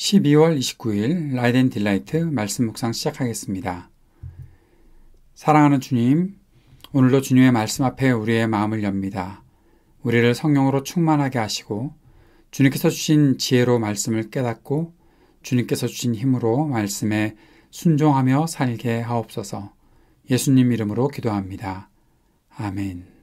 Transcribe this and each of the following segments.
12월 29일 라이트 앤 딜라이트 말씀 묵상 시작하겠습니다. 사랑하는 주님, 오늘도 주님의 말씀 앞에 우리의 마음을 엽니다. 우리를 성령으로 충만하게 하시고 주님께서 주신 지혜로 말씀을 깨닫고 주님께서 주신 힘으로 말씀에 순종하며 살게 하옵소서. 예수님 이름으로 기도합니다. 아멘.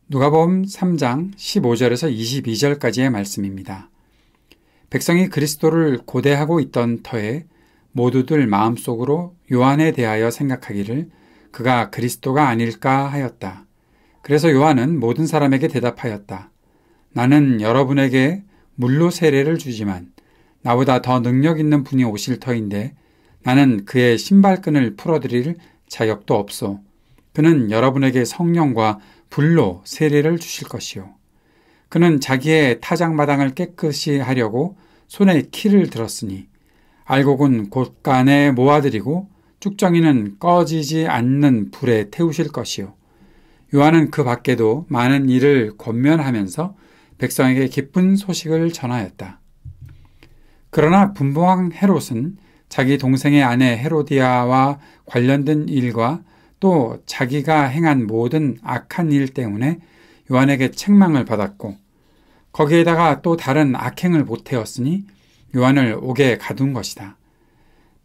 누가복음 3장 15절에서 22절까지의 말씀입니다. 백성이 그리스도를 고대하고 있던 터에 모두들 마음속으로 요한에 대하여 생각하기를 그가 그리스도가 아닐까 하였다. 그래서 요한은 모든 사람에게 대답하였다. 나는 여러분에게 물로 세례를 주지만 나보다 더 능력 있는 분이 오실 터인데 나는 그의 신발끈을 풀어드릴 자격도 없소. 그는 여러분에게 성령과 불로 세례를 주실 것이요. 그는 자기의 타작마당을 깨끗이 하려고 손에 키를 들었으니 알곡은 곳간에 모아들이고 쭉정이는 꺼지지 않는 불에 태우실 것이요. 요한은 그 밖에도 많은 일을 권면하면서 백성에게 기쁜 소식을 전하였다. 그러나 분봉왕 헤롯은 자기 동생의 아내 헤로디아와 관련된 일과 또 자기가 행한 모든 악한 일 때문에 요한에게 책망을 받았고 거기에다가 또 다른 악행을 보태었으니 요한을 옥에 가둔 것이다.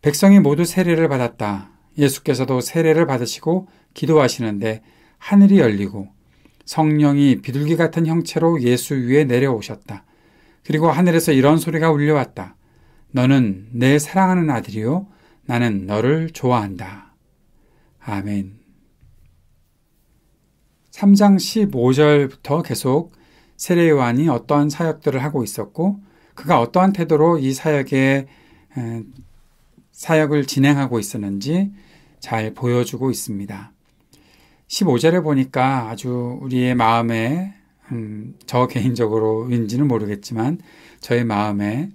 백성이 모두 세례를 받았다. 예수께서도 세례를 받으시고 기도하시는데 하늘이 열리고 성령이 비둘기 같은 형체로 예수 위에 내려오셨다. 그리고 하늘에서 이런 소리가 울려왔다. 너는 내 사랑하는 아들이요 나는 너를 좋아한다. 아멘. 3장 15절부터 계속 세례 요한이 어떠한 사역들을 하고 있었고 그가 어떠한 태도로 이 사역을 진행하고 있었는지 잘 보여주고 있습니다. 15절에 보니까 아주 우리의 마음에 저 개인적으로인지는 모르겠지만 저의 마음에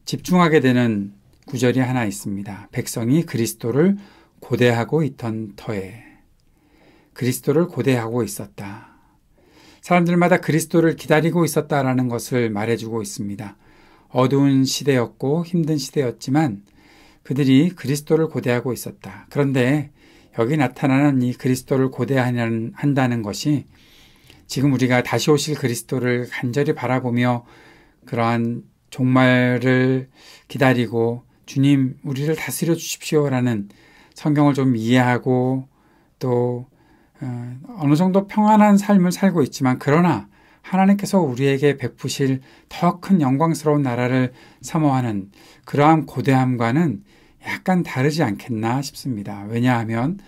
집중하게 되는 구절이 하나 있습니다. 백성이 그리스도를 고대하고 있던 터에 그리스도를 고대하고 있었다. 사람들마다 그리스도를 기다리고 있었다라는 것을 말해주고 있습니다. 어두운 시대였고 힘든 시대였지만 그들이 그리스도를 고대하고 있었다. 그런데 여기 나타나는 이 그리스도를 고대한다는 것이 지금 우리가 다시 오실 그리스도를 간절히 바라보며 그러한 종말을 기다리고 주님 우리를 다스려 주십시오라는 성경을 좀 이해하고 또 어느 정도 평안한 삶을 살고 있지만 그러나 하나님께서 우리에게 베푸실 더 큰 영광스러운 나라를 사모하는 그러한 고대함과는 약간 다르지 않겠나 싶습니다. 왜냐하면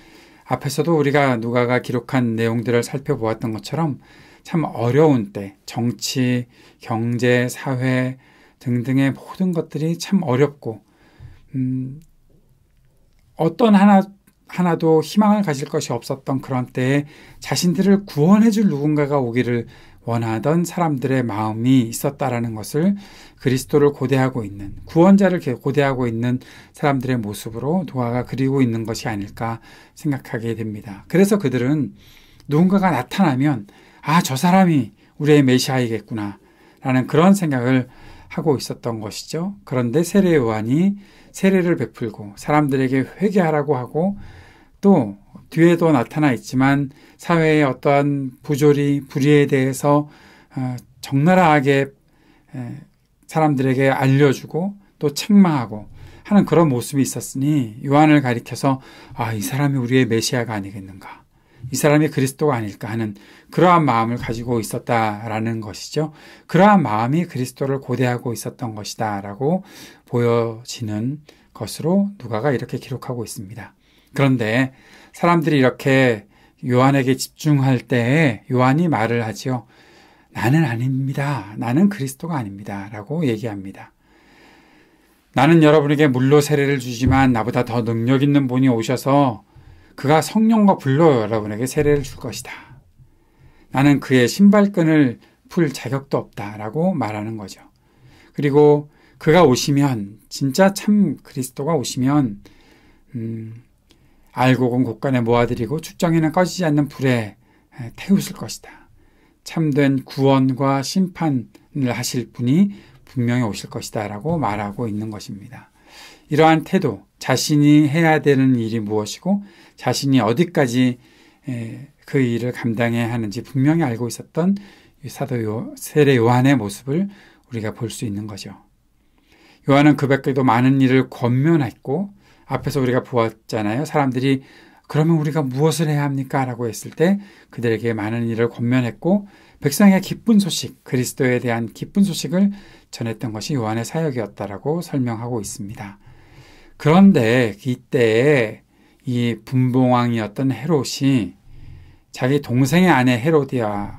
앞에서도 우리가 누가가 기록한 내용들을 살펴보았던 것처럼 참 어려운 때 정치, 경제, 사회 등등의 모든 것들이 참 어렵고 어떤 하나도 희망을 가질 것이 없었던 그런 때에 자신들을 구원해 줄 누군가가 오기를 원하던 사람들의 마음이 있었다라는 것을 그리스도를 고대하고 있는 구원자를 고대하고 있는 사람들의 모습으로 누가가 그리고 있는 것이 아닐까 생각하게 됩니다. 그래서 그들은 누군가가 나타나면 저 사람이 우리의 메시아이겠구나 라는 그런 생각을 하고 있었던 것이죠. 그런데 세례 요한이 세례를 베풀고 사람들에게 회개하라고 하고 또 뒤에도 나타나 있지만 사회의 어떠한 부조리, 불의에 대해서 적나라하게 사람들에게 알려주고 또 책망하고 하는 그런 모습이 있었으니 요한을 가리켜서 이 사람이 우리의 메시아가 아니겠는가, 이 사람이 그리스도가 아닐까 하는 그러한 마음을 가지고 있었다라는 것이죠. 그러한 마음이 그리스도를 고대하고 있었던 것이다 라고 보여지는 것으로 누가가 이렇게 기록하고 있습니다. 그런데 사람들이 이렇게 요한에게 집중할 때에 요한이 말을 하지요. 나는 아닙니다. 나는 그리스도가 아닙니다. 라고 얘기합니다. 나는 여러분에게 물로 세례를 주지만 나보다 더 능력 있는 분이 오셔서 그가 성령과 불로 여러분에게 세례를 줄 것이다. 나는 그의 신발끈을 풀 자격도 없다. 라고 말하는 거죠. 그리고 그가 오시면 진짜 참 그리스도가 오시면 알곡은 곳간에 모아들이고 축정에는 꺼지지 않는 불에 태우실 것이다. 참된 구원과 심판을 하실 분이 분명히 오실 것이다 라고 말하고 있는 것입니다. 이러한 태도, 자신이 해야 되는 일이 무엇이고 자신이 어디까지 그 일을 감당해야 하는지 분명히 알고 있었던 세례 요한의 모습을 우리가 볼 수 있는 거죠. 요한은 그 밖에도 많은 일을 권면했고 앞에서 우리가 보았잖아요. 사람들이 그러면 우리가 무엇을 해야 합니까? 라고 했을 때 그들에게 많은 일을 권면했고 백성의 기쁜 소식, 그리스도에 대한 기쁜 소식을 전했던 것이 요한의 사역이었다라고 설명하고 있습니다. 그런데 이때에 이 분봉왕이었던 헤롯이 자기 동생의 아내 헤로디아와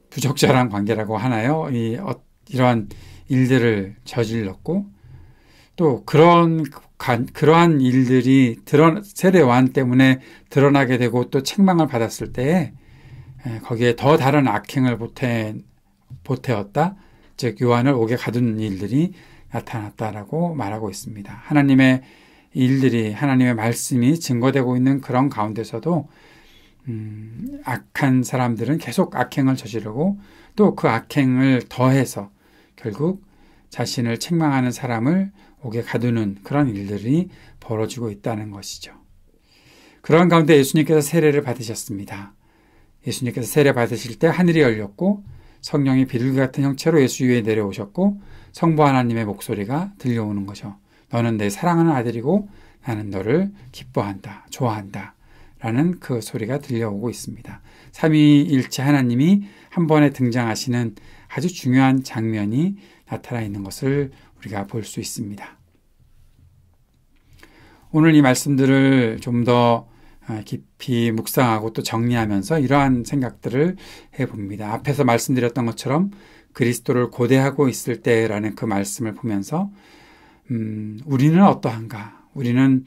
부적절한 관계라고 하나요? 이러한 일들을 저질렀고 또 그러한 일들이 세례 요한 때문에 드러나게 되고 또 책망을 받았을 때에 거기에 더 다른 악행을 보태었다. 즉 요한을 옥에 가둔 일들이 나타났다라고 말하고 있습니다. 하나님의 일들이 하나님의 말씀이 증거되고 있는 그런 가운데서도 악한 사람들은 계속 악행을 저지르고 또 그 악행을 더해서 결국 자신을 책망하는 사람을 옥에 가두는 그런 일들이 벌어지고 있다는 것이죠. 그런 가운데 예수님께서 세례를 받으셨습니다. 예수님께서 세례 받으실 때 하늘이 열렸고 성령이 비둘기 같은 형체로 예수 위에 내려오셨고 성부 하나님의 목소리가 들려오는 거죠. 너는 내 사랑하는 아들이고 나는 너를 기뻐한다, 좋아한다 라는 그 소리가 들려오고 있습니다. 삼위일체 하나님이 한 번에 등장하시는 아주 중요한 장면이 나타나 있는 것을 우리가 볼 수 있습니다. 오늘 이 말씀들을 좀 더 깊이 묵상하고 또 정리하면서 이러한 생각들을 해봅니다. 앞에서 말씀드렸던 것처럼 그리스도를 고대하고 있을 때라는 그 말씀을 보면서 우리는 어떠한가? 우리는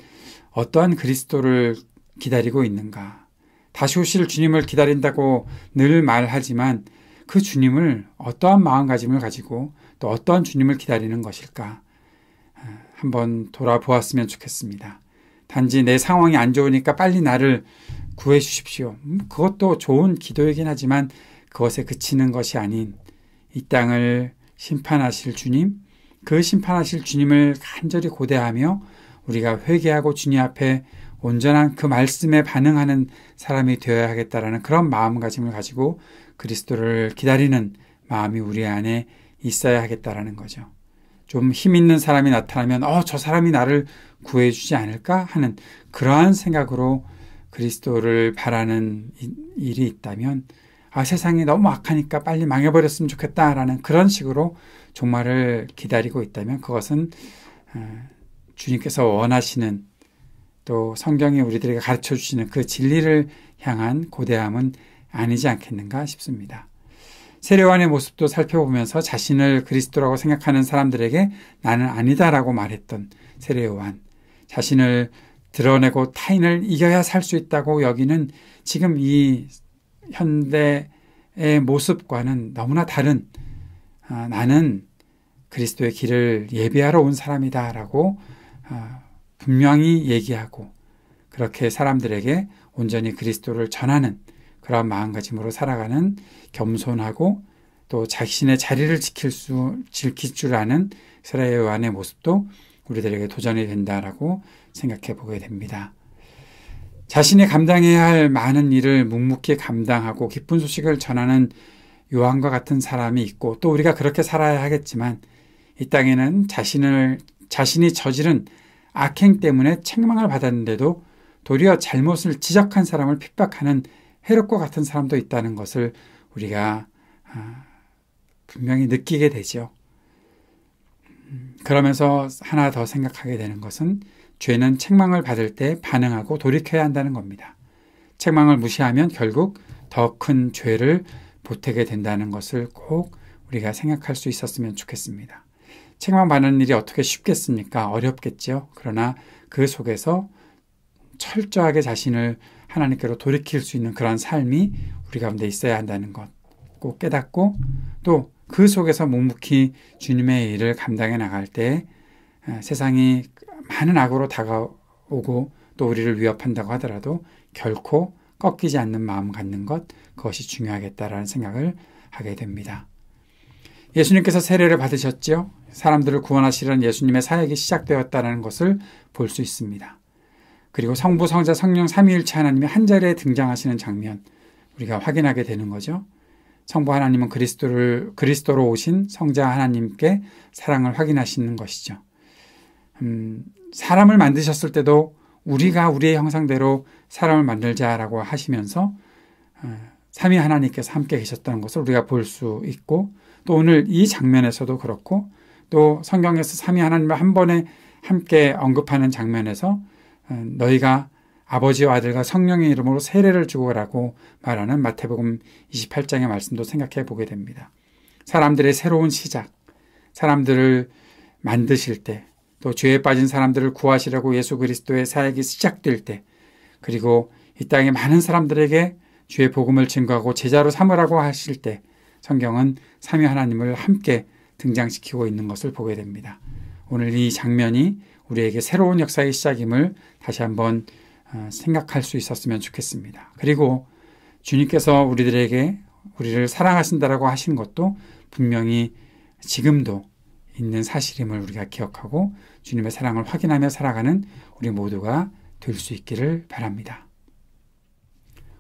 어떠한 그리스도를 기다리고 있는가? 다시 오실 주님을 기다린다고 늘 말하지만 그 주님을 어떠한 마음가짐을 가지고 또 어떠한 주님을 기다리는 것일까? 한번 돌아보았으면 좋겠습니다. 단지 내 상황이 안 좋으니까 빨리 나를 구해 주십시오. 그것도 좋은 기도이긴 하지만 그것에 그치는 것이 아닌 이 땅을 심판하실 주님, 그 심판하실 주님을 간절히 고대하며 우리가 회개하고 주님 앞에 온전한 그 말씀에 반응하는 사람이 되어야 하겠다라는 그런 마음가짐을 가지고 그리스도를 기다리는 마음이 우리 안에 있어야 하겠다라는 거죠. 좀 힘 있는 사람이 나타나면 저 사람이 나를 구해주지 않을까 하는 그러한 생각으로 그리스도를 바라는 일이 있다면 세상이 너무 악하니까 빨리 망해버렸으면 좋겠다라는 그런 식으로 종말을 기다리고 있다면 그것은 주님께서 원하시는 또 성경이 우리들에게 가르쳐 주시는 그 진리를 향한 고대함은 아니지 않겠는가 싶습니다. 세례요한의 모습도 살펴보면서 자신을 그리스도라고 생각하는 사람들에게 나는 아니다라고 말했던 세례요한, 자신을 드러내고 타인을 이겨야 살 수 있다고 여기는 지금 이 현대의 모습과는 너무나 다른 나는 그리스도의 길을 예비하러 온 사람이다 라고 분명히 얘기하고 그렇게 사람들에게 온전히 그리스도를 전하는 그런 마음가짐으로 살아가는 겸손하고 또 자신의 자리를 지킬 줄 아는 세례요한의 모습도 우리들에게 도전이 된다라고 생각해 보게 됩니다. 자신이 감당해야 할 많은 일을 묵묵히 감당하고 기쁜 소식을 전하는 요한과 같은 사람이 있고 또 우리가 그렇게 살아야 하겠지만 이 땅에는 자신이 저지른 악행 때문에 책망을 받았는데도 도리어 잘못을 지적한 사람을 핍박하는 헤롯과 같은 사람도 있다는 것을 우리가 분명히 느끼게 되죠. 그러면서 하나 더 생각하게 되는 것은 죄는 책망을 받을 때 반응하고 돌이켜야 한다는 겁니다. 책망을 무시하면 결국 더 큰 죄를 보태게 된다는 것을 꼭 우리가 생각할 수 있었으면 좋겠습니다. 책망받는 일이 어떻게 쉽겠습니까? 어렵겠죠. 그러나 그 속에서 철저하게 자신을 하나님께로 돌이킬 수 있는 그런 삶이 우리 가운데 있어야 한다는 것 꼭 깨닫고 또 그 속에서 묵묵히 주님의 일을 감당해 나갈 때 세상이 많은 악으로 다가오고 또 우리를 위협한다고 하더라도 결코 꺾이지 않는 마음 갖는 것, 그것이 중요하겠다라는 생각을 하게 됩니다. 예수님께서 세례를 받으셨죠. 사람들을 구원하시려는 예수님의 사역이 시작되었다는 것을 볼 수 있습니다. 그리고 성부, 성자, 성령 삼위일체 하나님이 한 자리에 등장하시는 장면 우리가 확인하게 되는 거죠. 성부 하나님은 그리스도로 오신 성자 하나님께 사랑을 확인하시는 것이죠. 사람을 만드셨을 때도 우리가 우리의 형상대로 사람을 만들자라고 하시면서 삼위 하나님께서 함께 계셨다는 것을 우리가 볼 수 있고 또 오늘 이 장면에서도 그렇고 또 성경에서 삼위 하나님을 한 번에 함께 언급하는 장면에서 너희가 아버지와 아들과 성령의 이름으로 세례를 주고 가라고 말하는 마태복음 28장의 말씀도 생각해 보게 됩니다. 사람들의 새로운 시작, 사람들을 만드실 때, 또 죄에 빠진 사람들을 구하시려고 예수 그리스도의 사역이 시작될 때, 그리고 이 땅의 많은 사람들에게 주의 복음을 증거하고 제자로 삼으라고 하실 때 성경은 삼위 하나님을 함께 등장시키고 있는 것을 보게 됩니다. 오늘 이 장면이 우리에게 새로운 역사의 시작임을 다시 한번 생각할 수 있었으면 좋겠습니다. 그리고 주님께서 우리를 사랑하신다라고 하신 것도 분명히 지금도 있는 사실임을 우리가 기억하고 주님의 사랑을 확인하며 살아가는 우리 모두가 될 수 있기를 바랍니다.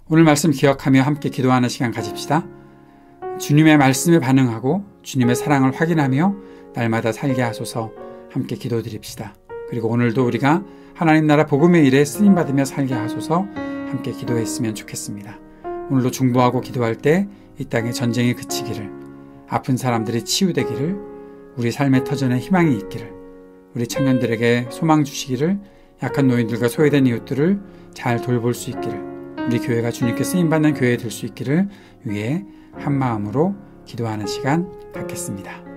오늘 말씀 기억하며 함께 기도하는 시간 가집시다. 주님의 말씀에 반응하고 주님의 사랑을 확인하며 날마다 살게 하소서 함께 기도드립시다. 그리고 오늘도 우리가 하나님 나라 복음의 일에 쓰임받으며 살게 하소서 함께 기도했으면 좋겠습니다. 오늘도 중보하고 기도할 때 이 땅의 전쟁이 그치기를, 아픈 사람들이 치유되기를, 우리 삶의 터전에 희망이 있기를, 우리 청년들에게 소망 주시기를, 약한 노인들과 소외된 이웃들을 잘 돌볼 수 있기를, 우리 교회가 주님께 쓰임받는 교회 될 수 있기를 위해 한 마음으로 기도하는 시간 갖겠습니다.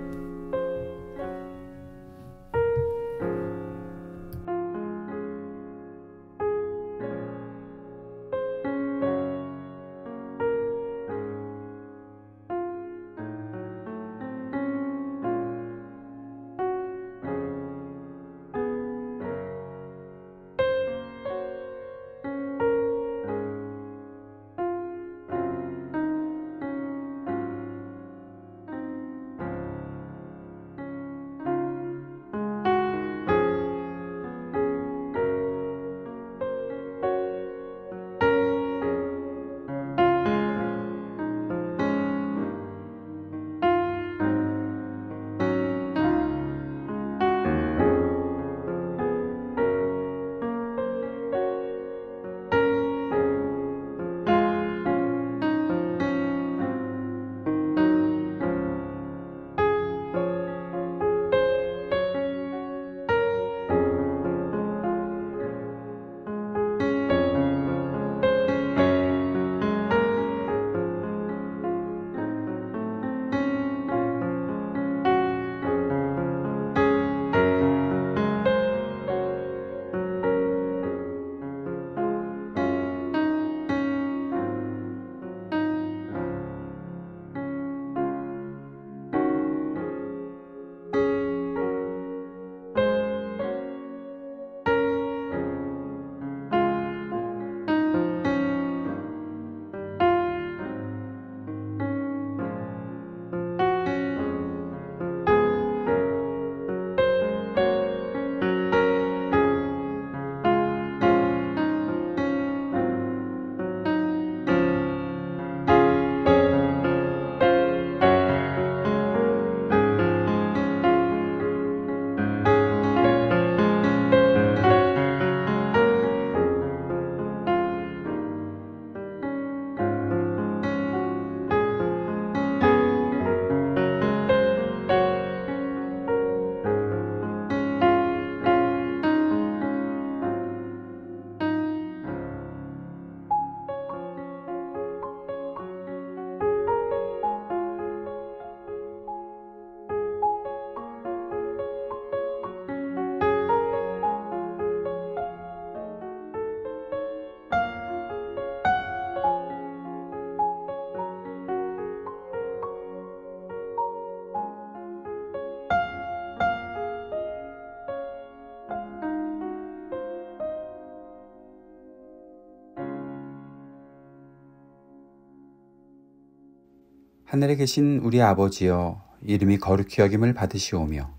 하늘에 계신 우리 아버지여, 이름이 거룩히 여김을 받으시오며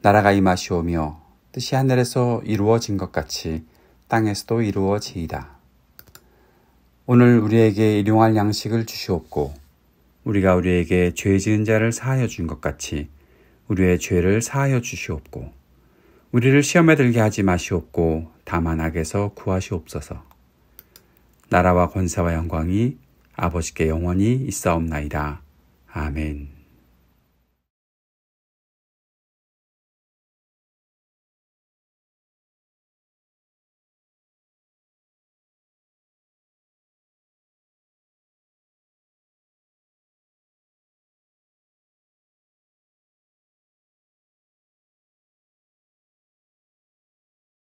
나라가 임하시오며 뜻이 하늘에서 이루어진 것 같이 땅에서도 이루어지이다. 오늘 우리에게 일용할 양식을 주시옵고 우리가 우리에게 죄 지은 자를 사하여 준 것 같이 우리의 죄를 사하여 주시옵고 우리를 시험에 들게 하지 마시옵고 다만 악에서 구하시옵소서. 나라와 권세와 영광이 아버지께 영원히 있사옵나이다. 아멘.